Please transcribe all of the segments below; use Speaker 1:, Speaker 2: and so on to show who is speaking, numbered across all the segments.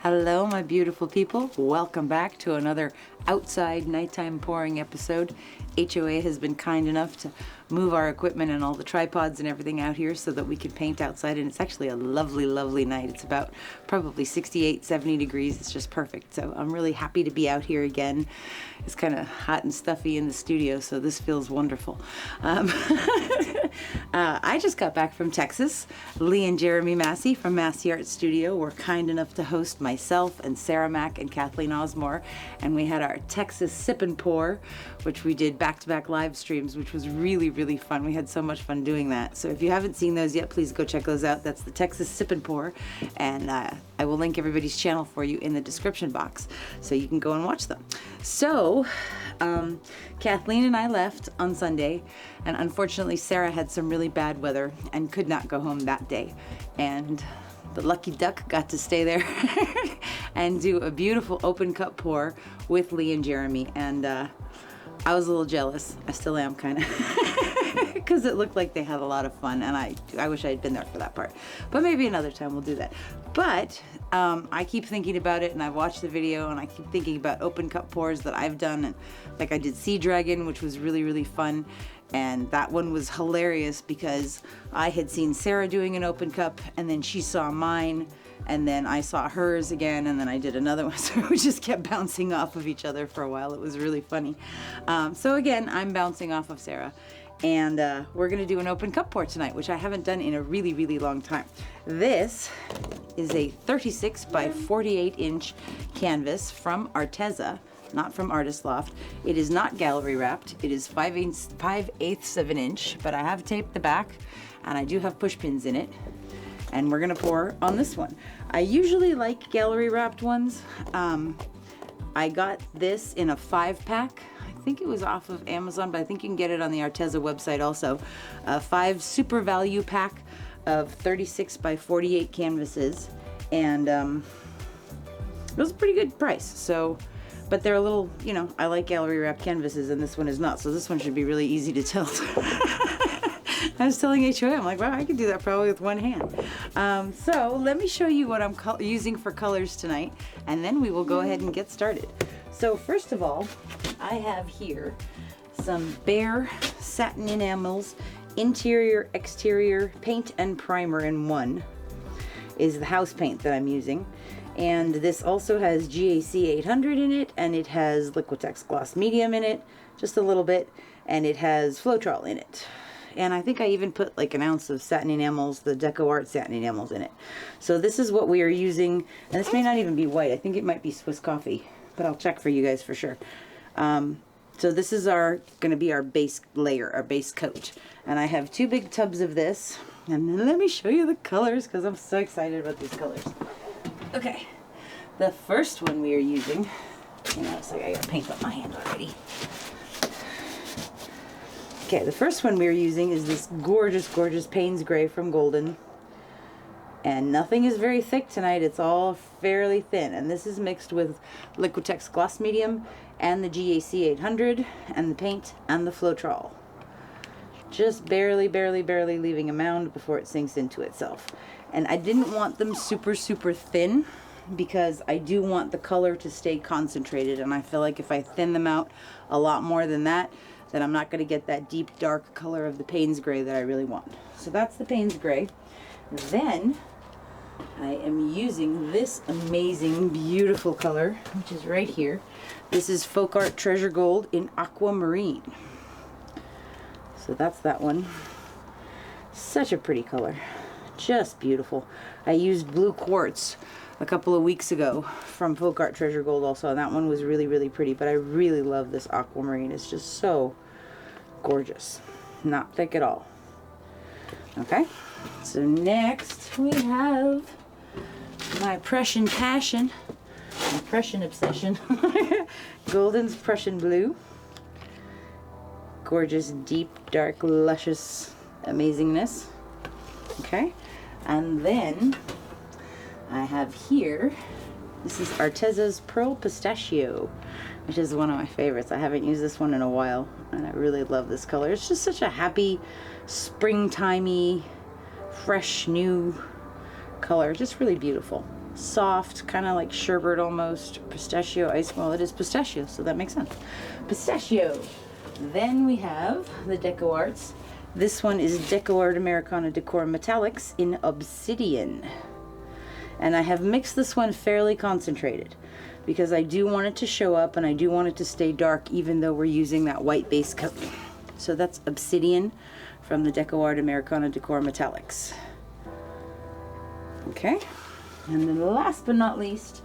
Speaker 1: Hello, my beautiful people. Welcome back to another outside nighttime pouring episode. HOA has been kind enough to move our equipment and all the tripods and everything out here so that we can paint outside, and it's actually a lovely, lovely night. It's about probably 68, 70 degrees. It's just perfect. So I'm really happy to be out here again. It's kind of hot and stuffy in the studio, so this feels wonderful. I just got back from Texas. Lee and Jeremy Massey from Masse Art Studio were kind enough to host myself and Sarah Mack and Kathleen Ozmore, and we had our Texas Sip and Pour, which we did back-to-back live streams, which was really, really fun. We had so much fun doing that. So if you haven't seen those yet, please go check those out. That's the Texas Sip and Pour, and I will link everybody's channel for you in the description box so you can go and watch them. So Kathleen and I left on Sunday, and unfortunately Sarah had some really bad weather and could not go home that day, and the lucky duck got to stay there and do a beautiful open cup pour with Lee and Jeremy, and I was a little jealous. I still am, kind of, because it looked like they had a lot of fun, and I wish I had been there for that part. But maybe another time we'll do that. But I keep thinking about it, and I've watched the video, and I keep thinking about open cup pours that I've done, and like I did Sea Dragon, which was really, really fun. And that one was hilarious because I had seen Sarah doing an open cup, and then she saw mine, and then I saw hers again, and then I did another one. So we just kept bouncing off of each other for a while. It was really funny. So again, I'm bouncing off of Sarah, and we're gonna do an open cup pour tonight, which I haven't done in a really, really long time. This is a 36 by 48 inch canvas from Arteza, not from Artist Loft. It is not gallery wrapped. It is 5/8 of an inch, but I have taped the back, and I do have push pins in it. And we're gonna pour on this one. I usually like gallery wrapped ones. I got this in a 5-pack. I think it was off of Amazon, but I think you can get it on the Arteza website also. A 5 super value pack of 36 by 48 canvases, and it was a pretty good price. So, but they're a little, you know, I like gallery wrapped canvases, and this one is not, so this one should be really easy to tilt. I was telling HOA, I'm like, wow, I could do that probably with one hand. So let me show you what I'm using for colors tonight, and then we will go ahead and get started. So first of all, I have here some bare satin enamels, interior, exterior, paint and primer in one is the house paint that I'm using. And this also has GAC 800 in it, and it has Liquitex Gloss Medium in it, just a little bit, and it has Floetrol in it. And I think I even put like an ounce of satin enamels, the Deco Art satin enamels in it. So this is what we are using, and this may not even be white. I think it might be Swiss coffee, but I'll check for you guys for sure. So this is going to be our base layer, our base coat. And I have 2 big tubs of this, and then let me show you the colors because I'm so excited about these colors. Okay, the first one we are using, you know, it's like I got paint on my hand already. Okay, the first one we're using is this gorgeous, gorgeous Payne's Gray from Golden. And nothing is very thick tonight, it's all fairly thin. And this is mixed with Liquitex Gloss Medium and the GAC 800 and the paint and the Floetrol. Just barely, barely, barely leaving a mound before it sinks into itself. And I didn't want them super, super thin because I do want the color to stay concentrated. And I feel like if I thin them out a lot more than that, then I'm not going to get that deep dark color of the Payne's Gray that I really want. So that's the Payne's Gray. Then I am using this amazing, beautiful color, which is right here. This is FolkArt Treasure Gold in Aquamarine. So that's that one. Such a pretty color. Just beautiful. I used blue quartz a couple of weeks ago from FolkArt Treasure Gold also, and that one was really, really pretty, but I really love this Aquamarine. It's just so gorgeous. Not thick at all. Okay, so next we have my Prussian passion, my Prussian obsession, Golden's Prussian Blue. Gorgeous, deep, dark, luscious amazingness. Okay, and then I have here, this is Arteza's Pearl Pistachio, which is one of my favorites. I haven't used this one in a while, and I really love this color. It's just such a happy, springtimey, fresh, new color. Just really beautiful. soft, kind of like sherbet almost. Pistachio ice, well, it is pistachio, so that makes sense. Pistachio. Then we have the Deco Arts. This one is Deco Art Americana Decor Metallics in Obsidian. And I have mixed this one fairly concentrated because I do want it to show up and I do want it to stay dark even though we're using that white base coat. So that's Obsidian from the Deco Art Americana Decor Metallics. Okay, and then last but not least,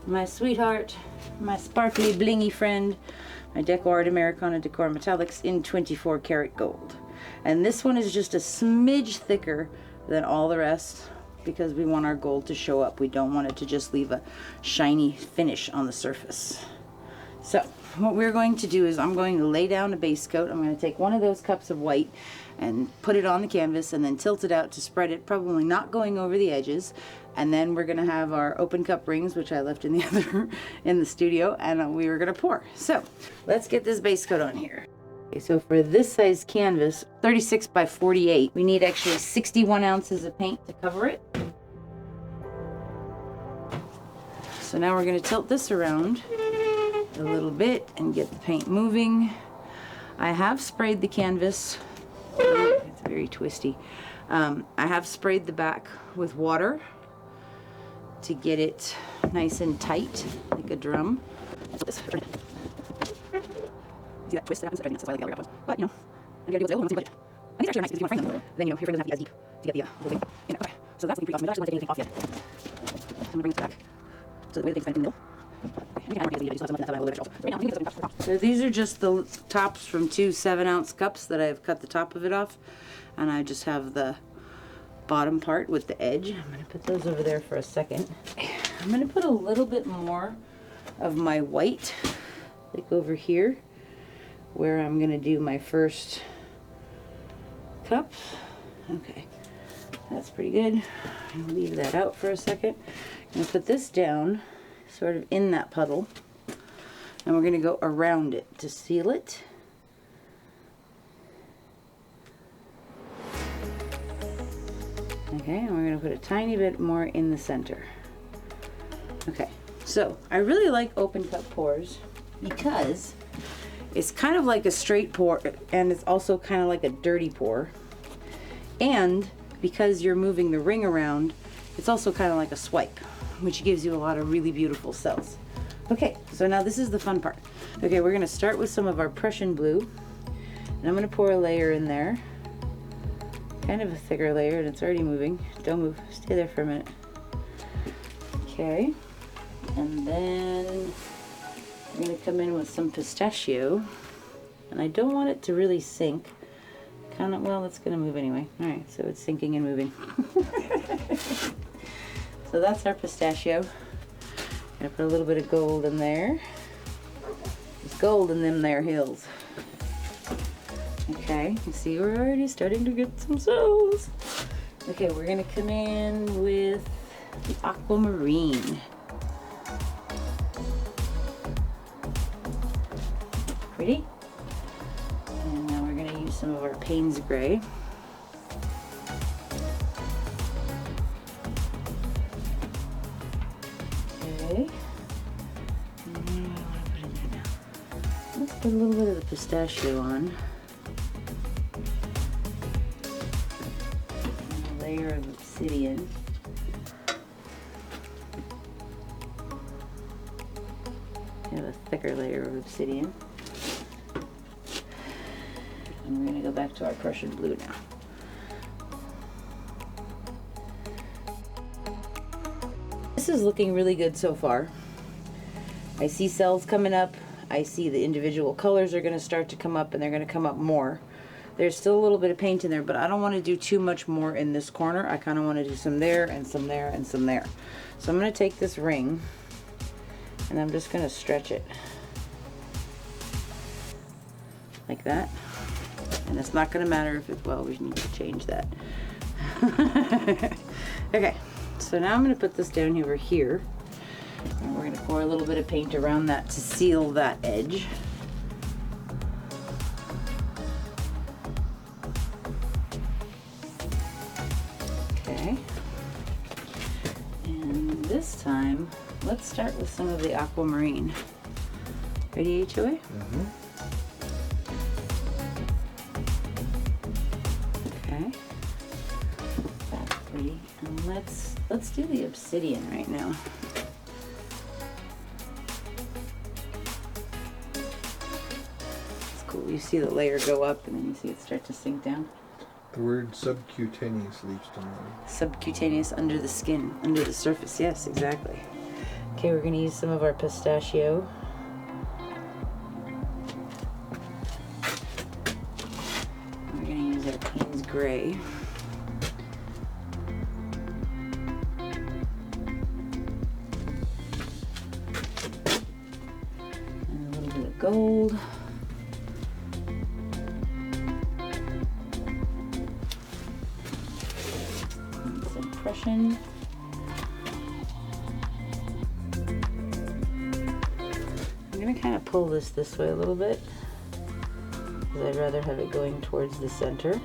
Speaker 1: my sweetheart, my sparkly blingy friend, my Deco Art Americana Decor Metallics in 24 karat gold. And this one is just a smidge thicker than all the rest because we want our gold to show up. We don't want it to just leave a shiny finish on the surface. So what we're going to do is I'm going to lay down a base coat. I'm going to take one of those cups of white and put it on the canvas and then tilt it out to spread it, probably not going over the edges. And then we're going to have our open cup rings, which I left in the other in the studio, and we were going to pour. So let's get this base coat on here. Okay, so for this size canvas, 36 by 48, we need actually 61 ounces of paint to cover it. So now we're going to tilt this around a little bit and get the paint moving. I have sprayed the canvas. It's very twisty. I have sprayed the back with water to get it nice and tight, like a drum. See that twist that happens? That's why I like the other ones. But, you know, I gotta deal with the old ones, I think it's actually nice because if you want to frame them, then, you know, your frame doesn't have to be as deep to get the whole thing in it. Okay, so that's looking pretty awesome. I don't actually want to take anything off yet. So I'm going to bring this back. So the way the thing's kind of in the middle. So these are just the tops from two 7-ounce cups that I've cut the top of it off. And I just have the bottom part with the edge. I'm going to put those over there for a second. I'm going to put a little bit more of my white, like over here, where I'm going to do my first cup. Okay, that's pretty good. I'll leave that out for a second. I'm going to put this down sort of in that puddle, and we're going to go around it to seal it. Okay, and we're going to put a tiny bit more in the center. Okay, so I really like open cup pours because it's kind of like a straight pour, and it's also kind of like a dirty pour. And because you're moving the ring around, it's also kind of like a swipe, which gives you a lot of really beautiful cells. Okay, so now this is the fun part. Okay, we're gonna start with some of our Prussian Blue, and I'm gonna pour a layer in there. Kind of a thicker layer, and it's already moving. Don't move, stay there for a minute. Okay, and then I'm gonna come in with some pistachio, and I don't want it to really sink. Kind of, well, it's gonna move anyway. All right, so it's sinking and moving. So that's our pistachio. Gonna put a little bit of gold in there. There's gold in them there hills. Okay, you see we're already starting to get some cells. Okay, we're gonna come in with the Aquamarine. Pretty. And now we're gonna use some of our Payne's gray. Okay. Let's put a little bit of the pistachio on. And a layer of obsidian. We have a thicker layer of obsidian. And we're going to go back to our Prussian Blue now. This is looking really good so far. I see cells coming up. I see the individual colors are going to start to come up, and they're going to come up more. There's still a little bit of paint in there, but I don't want to do too much more in this corner. I kind of want to do some there and some there and some there. So I'm going to take this ring and I'm just going to stretch it like that. And it's not going to matter if it's, well, we need to change that. Okay, so now I'm going to put this down over here. And we're going to pour a little bit of paint around that to seal that edge. Okay. And this time, let's start with some of the Aquamarine. Ready, HOA?
Speaker 2: Mm-hmm.
Speaker 1: Okay. That's pretty. And let's do the Obsidian right now. It's cool. You see the layer go up and then you see it start to sink down.
Speaker 2: The word subcutaneous leaps to mind.
Speaker 1: Subcutaneous, under the skin, under the surface. Yes, exactly. Okay, we're going to use some of our pistachio. We're going to use our Payne's gray. And a little bit of gold. Prussian. I'm going to kind of pull this way a little bit because I'd rather have it going towards the center.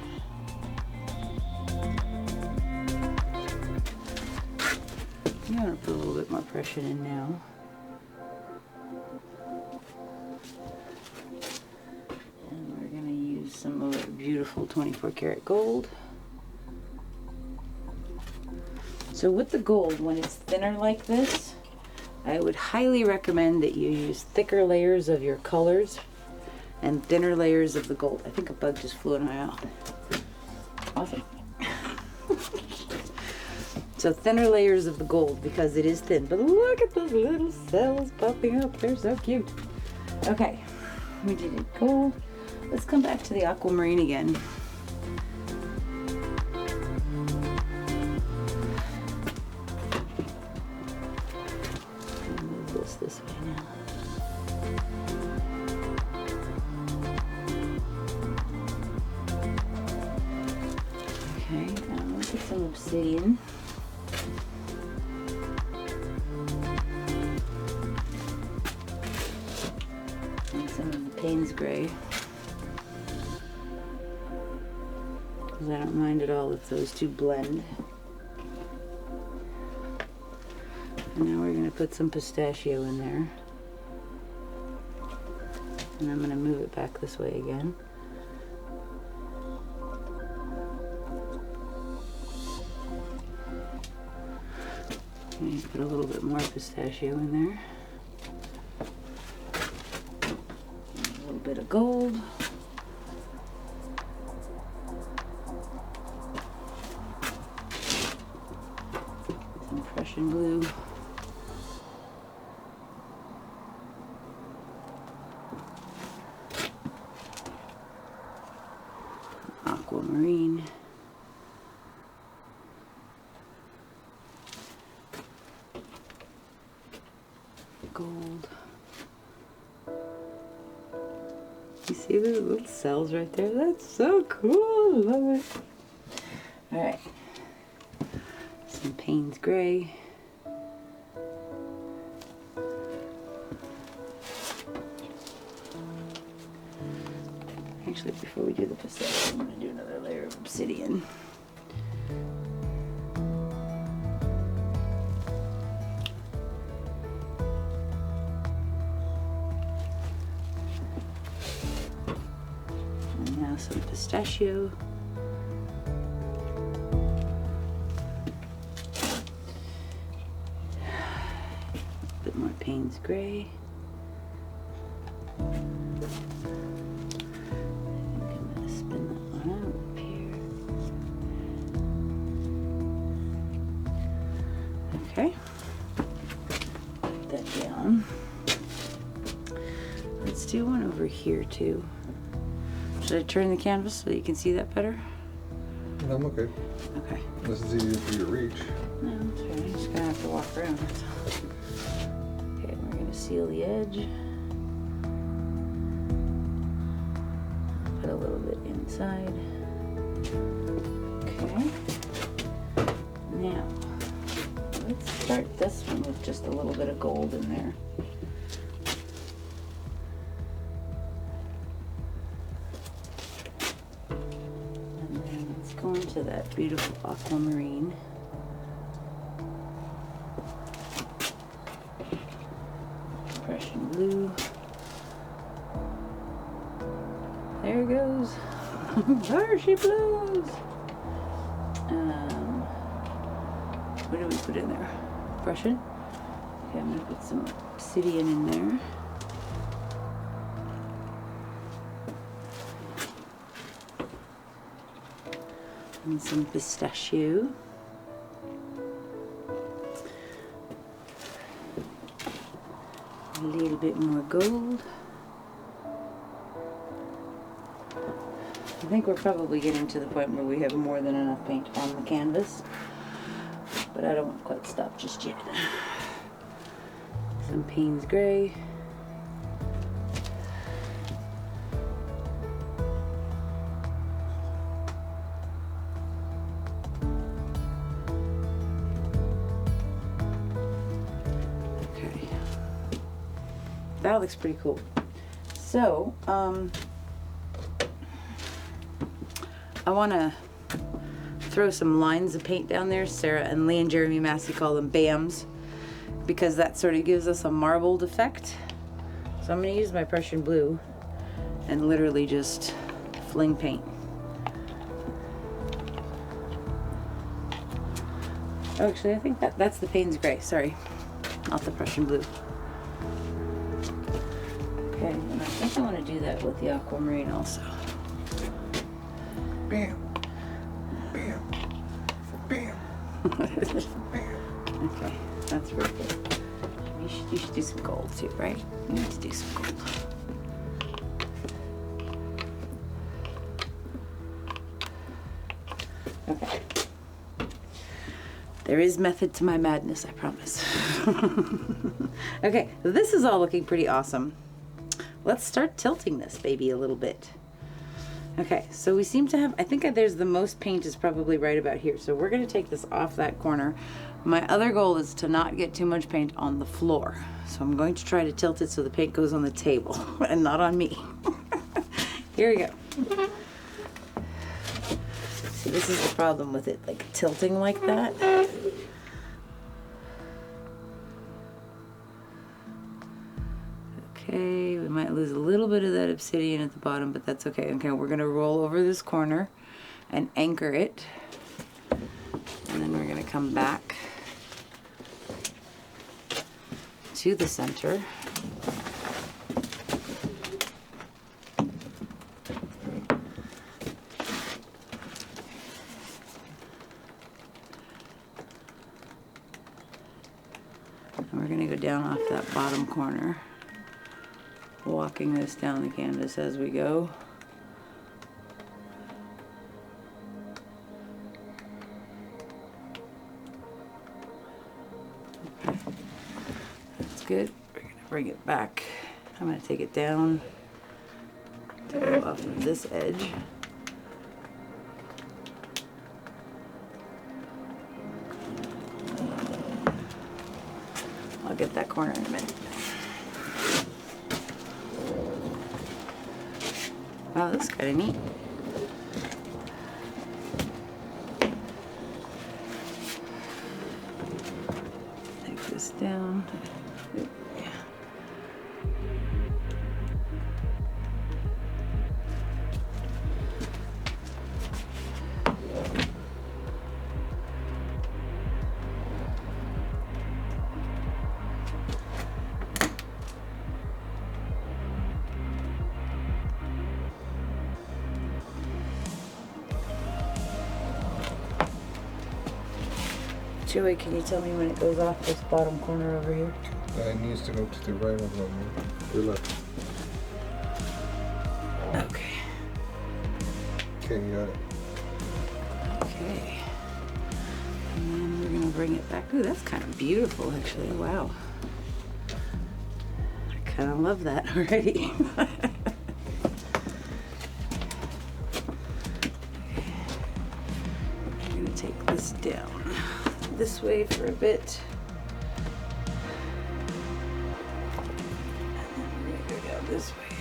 Speaker 1: I'm going to put a little bit more Prussian in now. And we're going to use some of our beautiful 24 karat gold. So with the gold, when it's thinner like this, I would highly recommend that you use thicker layers of your colors and thinner layers of the gold. I think a bug just flew in my mouth. Awesome. So thinner layers of the gold because it is thin. But look at those little cells popping up. They're so cute. Okay, we did it gold. Let's come back to the Aquamarine again. This way now. Okay, now I'm going to put some Obsidian. And some of the Payne's gray. Because I don't mind at all if those two blend. And now we're going to put some pistachio in there. And I'm going to move it back this way again. And put a little bit more pistachio in there. And a little bit of gold. Some Prussian Blue. Aquamarine. Gold. You see those little cells right there? That's so cool. I love it. All right. Some Payne's gray. Actually, before we do the pistachio, I'm going to do another layer of Obsidian. And now some pistachio. A bit more Payne's gray. Okay, put that down. Let's do one over here too. Should I turn the canvas so that you can see that better?
Speaker 2: No, I'm okay.
Speaker 1: Okay.
Speaker 2: This is easier for you to reach.
Speaker 1: No, that's right. I'm just gonna have to walk around. That's all. Okay, we're gonna seal the edge. Put a little bit inside. Okay. Now, let's start this one with just a little bit of gold in there. And then let's go into that beautiful aquamarine. blue. There it goes. There she blows. What do we put in there? Prussian? Okay, I'm gonna put some Obsidian in there. And some Pistachio. A little bit more gold. I think we're probably getting to the point where we have more than enough paint on the canvas, but I don't want to quite stop just yet. Some Payne's gray. Okay, that looks pretty cool. So, I want to throw some lines of paint down there. Sarah and Lee and Jeremy Massey call them BAMs because that sort of gives us a marbled effect. So I'm going to use my Prussian Blue and literally just fling paint. Oh, actually, I think that's the Payne's gray. Sorry, not the Prussian Blue. Okay, and I think I want to do that with the Aquamarine also.
Speaker 2: Bam. Bam. Bam.
Speaker 1: Okay, that's really good. You should do some gold too, right? You need to do some gold. Okay. There is method to my madness, I promise. Okay, this is all looking pretty awesome. Let's start tilting this baby a little bit. Okay, so we seem to have, I think there's the most paint is probably right about here. So we're gonna take this off that corner. My other goal is to not get too much paint on the floor. So I'm going to try to tilt it so the paint goes on the table and not on me. Here we go. See, this is the problem with it, like tilting like that. Okay, we might lose a little bit of that obsidian at the bottom, but that's okay. Okay, we're gonna roll over this corner and anchor it. And then we're gonna come back to the center. And we're gonna go down off that bottom corner, walking this down the canvas as we go. Okay. That's good. We're gonna bring it back. I'm gonna take it down to go off of this edge. I'll get that corner in a minute. Wow, that's kind of neat. Take this down. Joey, can you tell me when it goes off this bottom corner over here?
Speaker 2: It needs to go to the right of them. To the left.
Speaker 1: Okay.
Speaker 2: Okay, you got it.
Speaker 1: Okay. And then we're gonna bring it back. Ooh, that's kind of beautiful, actually. Wow. I kind of love that already. I'm gonna take this down this way for a bit. And then we're gonna go down this way.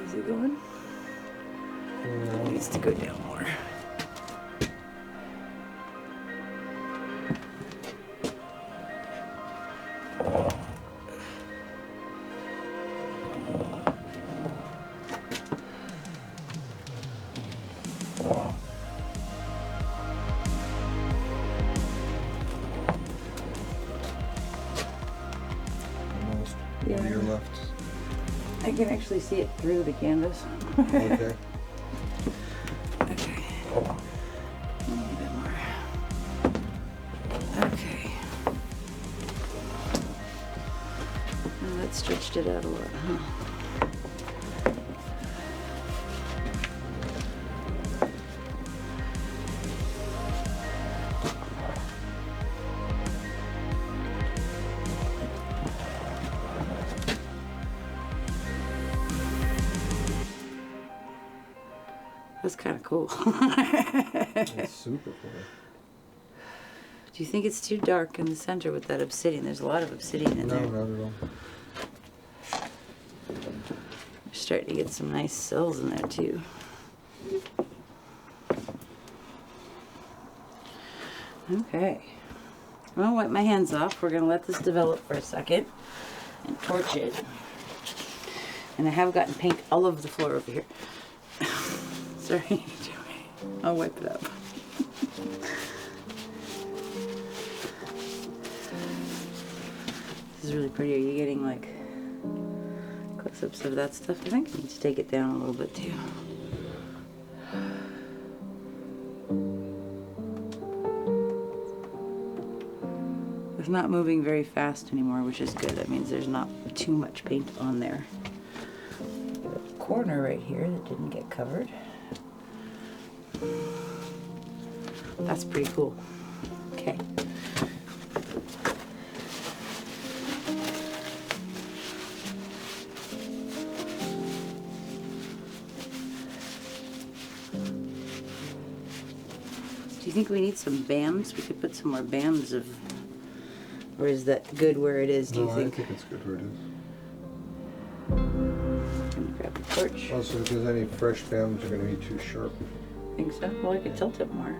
Speaker 1: Is it going? It needs to go down more. Yeah.
Speaker 2: To your left.
Speaker 1: I can actually see it through the canvas.
Speaker 2: Okay.
Speaker 1: Okay.
Speaker 2: Oh.
Speaker 1: A little bit more. Okay. Oh, that stretched it out a lot, huh? That's kind of cool.
Speaker 2: It's super cool.
Speaker 1: Do you think it's too dark in the center with that obsidian? There's a lot of obsidian in there.
Speaker 2: No, not at all.
Speaker 1: We're starting to get some nice cells in there too. Okay. I'm gonna wipe my hands off. We're gonna let this develop for a second and torch it. And I have gotten paint all over the floor over here. Sorry. I'll wipe it up. This is really pretty. Are you getting like close-ups of that stuff? I think I need to take it down a little bit too. It's not moving very fast anymore, which is good. That means there's not too much paint on there. A corner right here that didn't get covered. That's pretty cool. Okay. Do you think we need some BAMs? We could put some more BAMs of, or is that good where it is, do you think?
Speaker 2: I think it's good where it is.
Speaker 1: Let me grab the torch.
Speaker 2: Also, if there's any fresh BAMs, are going to be too sharp.
Speaker 1: Think so? Well, I could tilt it more.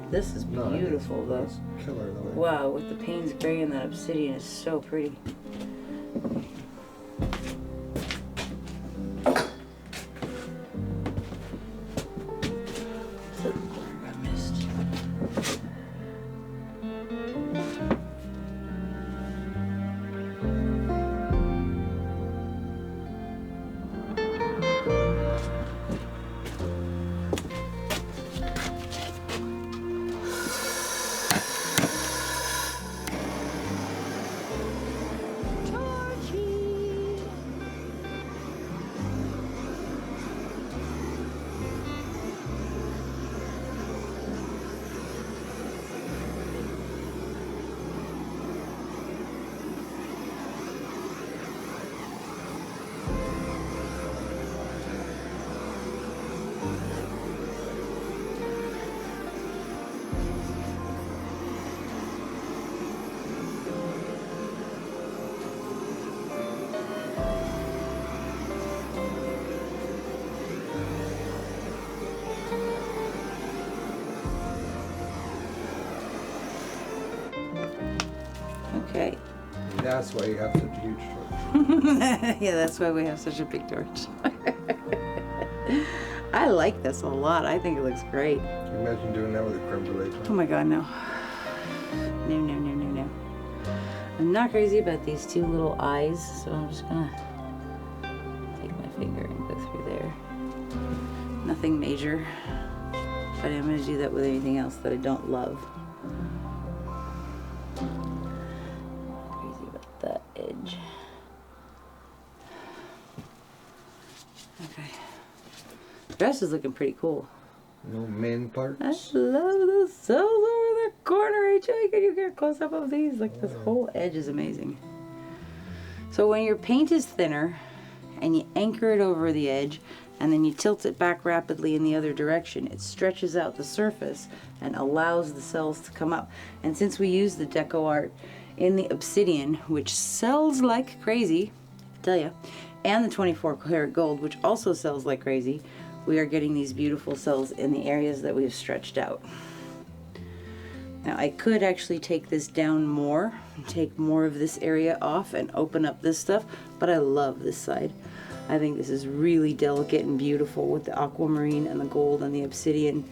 Speaker 1: This is
Speaker 2: No,
Speaker 1: beautiful though.
Speaker 2: It's killer though.
Speaker 1: Wow, with the Payne's gray and that obsidian is so pretty. I missed. Okay.
Speaker 2: That's why you have such a huge torch.
Speaker 1: Yeah, that's why we have such a big torch. I like this a lot. I think it looks great.
Speaker 2: Can you imagine doing that with a creme brulee?
Speaker 1: Oh my god, no. No, no, no, no, no. I'm not crazy about these two little eyes, so I'm just gonna take my finger and go through there. Nothing major, but I'm gonna do that with anything else that I don't love. Crazy about that edge. Okay. The rest is looking pretty cool.
Speaker 2: No main parts.
Speaker 1: I love the cells over the corner, HJ. Can you get a close up of these? Like this whole edge is amazing. So when your paint is thinner and you anchor it over the edge and then you tilt it back rapidly in the other direction, it stretches out the surface and allows the cells to come up. And since we use the deco art in the Obsidian, which sells like crazy, I tell ya, and the 24 karat gold, which also sells like crazy, we are getting these beautiful cells in the areas that we've stretched out. Now I could actually take this down more, take more of this area off and open up this stuff, but I love this side. I think this is really delicate and beautiful with the aquamarine and the gold and the obsidian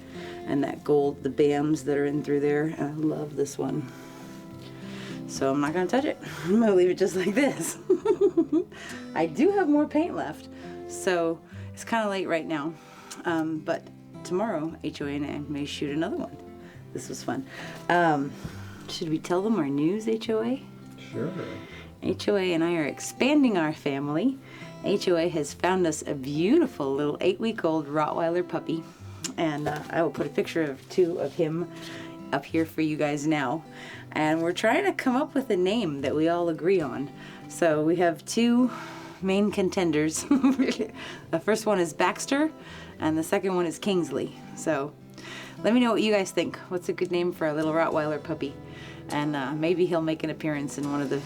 Speaker 1: and that gold, the BAMs that are in through there. And I love this one. So I'm not gonna touch it. I'm gonna leave it just like this. I do have more paint left, so it's kind of late right now. But tomorrow, HOA and I may shoot another one. This was fun. Should we tell them our news, HOA?
Speaker 2: Sure.
Speaker 1: HOA and I are expanding our family. HOA has found us a beautiful little 8-week-old Rottweiler puppy, and I will put a picture of 2 of him up here for you guys now. And we're trying to come up with a name that we all agree on. So we have 2 main contenders. The first one is Baxter, and the second one is Kingsley. So let me know what you guys think. What's a good name for a little Rottweiler puppy? And maybe he'll make an appearance in one of the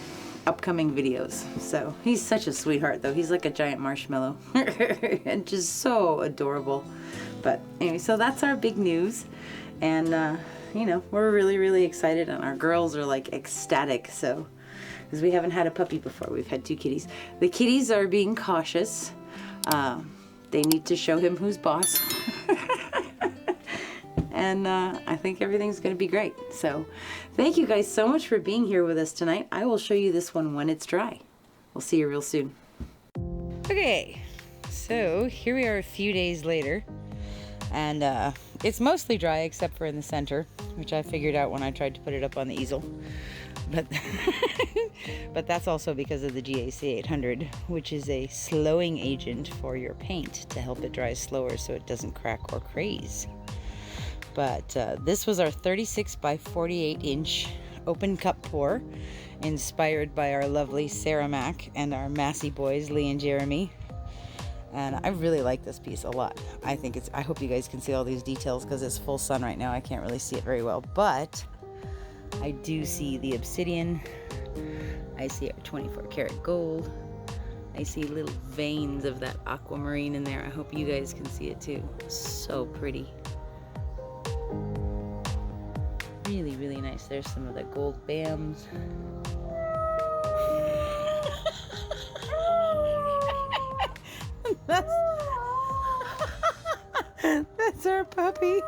Speaker 1: upcoming videos. So he's such a sweetheart though. He's like a giant marshmallow and just so adorable. But anyway, so that's our big news. And you know, we're really excited, and our girls are like ecstatic. So because we haven't had a puppy before, we've had 2 kitties. The kitties are being cautious. They need to show him who's boss. And I think everything's going to be great. So thank you guys so much for being here with us tonight. I will show you this one when it's dry. We'll see you real soon. Okay, so here we are a few days later, and it's mostly dry except for in the center, which I figured out when I tried to put it up on the easel. But but that's also because of the GAC 800, which is a slowing agent for your paint to help it dry slower so it doesn't crack or craze. But this was our 36 by 48 inch open cup pour, inspired by our lovely Sarah Mack and our Massey boys, Lee and Jeremy. And I really like this piece a lot. I hope you guys can see all these details because it's full sun right now. I can't really see it very well, but I do see the Obsidian. I see our 24 karat gold. I see little veins of that Aquamarine in there. I hope you guys can see it too. So pretty. Really nice. There's some of the gold BAMs. That's our puppy.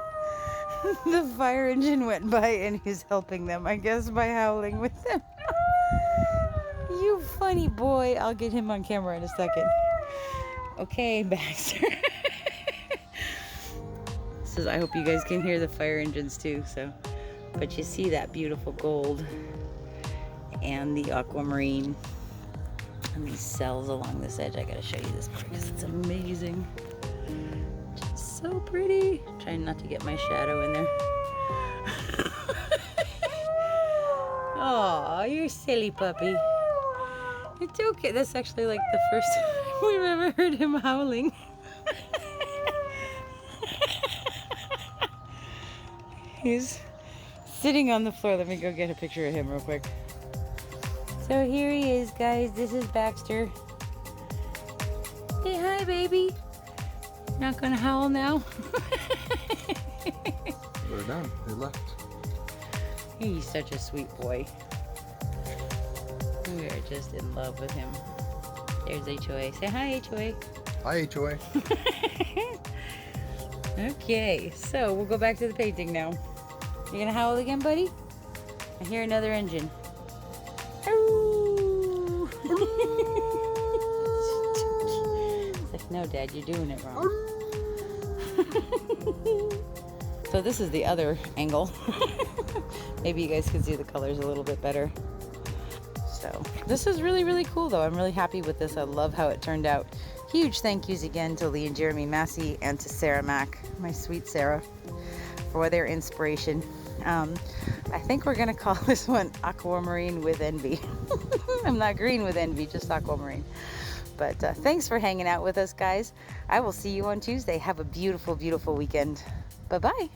Speaker 1: The fire engine went by and he's helping them, I guess, by howling with them. You funny boy. I'll get him on camera in a second. Okay, Baxter. Says I hope you guys can hear the fire engines too. So, but you see that beautiful gold and the aquamarine and these cells along this edge. I gotta show you this part because it's amazing. Just so pretty. Trying not to get my shadow in there. Aw, you're silly puppy. It's okay. That's actually like the first time we've ever heard him howling. He's sitting on the floor. Let me go get a picture of him real quick. So here he is, guys. This is Baxter. Say hi, baby. Not gonna howl now?
Speaker 2: They're done. They left.
Speaker 1: He's such a sweet boy. We are just in love with him. There's HOA. Say hi, HOA.
Speaker 2: Hi, HOA.
Speaker 1: Okay, so we'll go back to the painting now. You gonna howl again, buddy? I hear another engine. It's like, no, Dad, you're doing it wrong. So this is the other angle. Maybe you guys can see the colors a little bit better. So this is really cool though. I'm really happy with this. I love how it turned out. Huge thank yous again to Lee and Jeremy Massey and to Sarah Mack, my sweet Sarah, for their inspiration. I think we're gonna call this one Aquamarine with Envy. I'm not green with envy, just Aquamarine. But thanks for hanging out with us, guys. I will see you on Tuesday. Have a beautiful weekend. Bye-bye.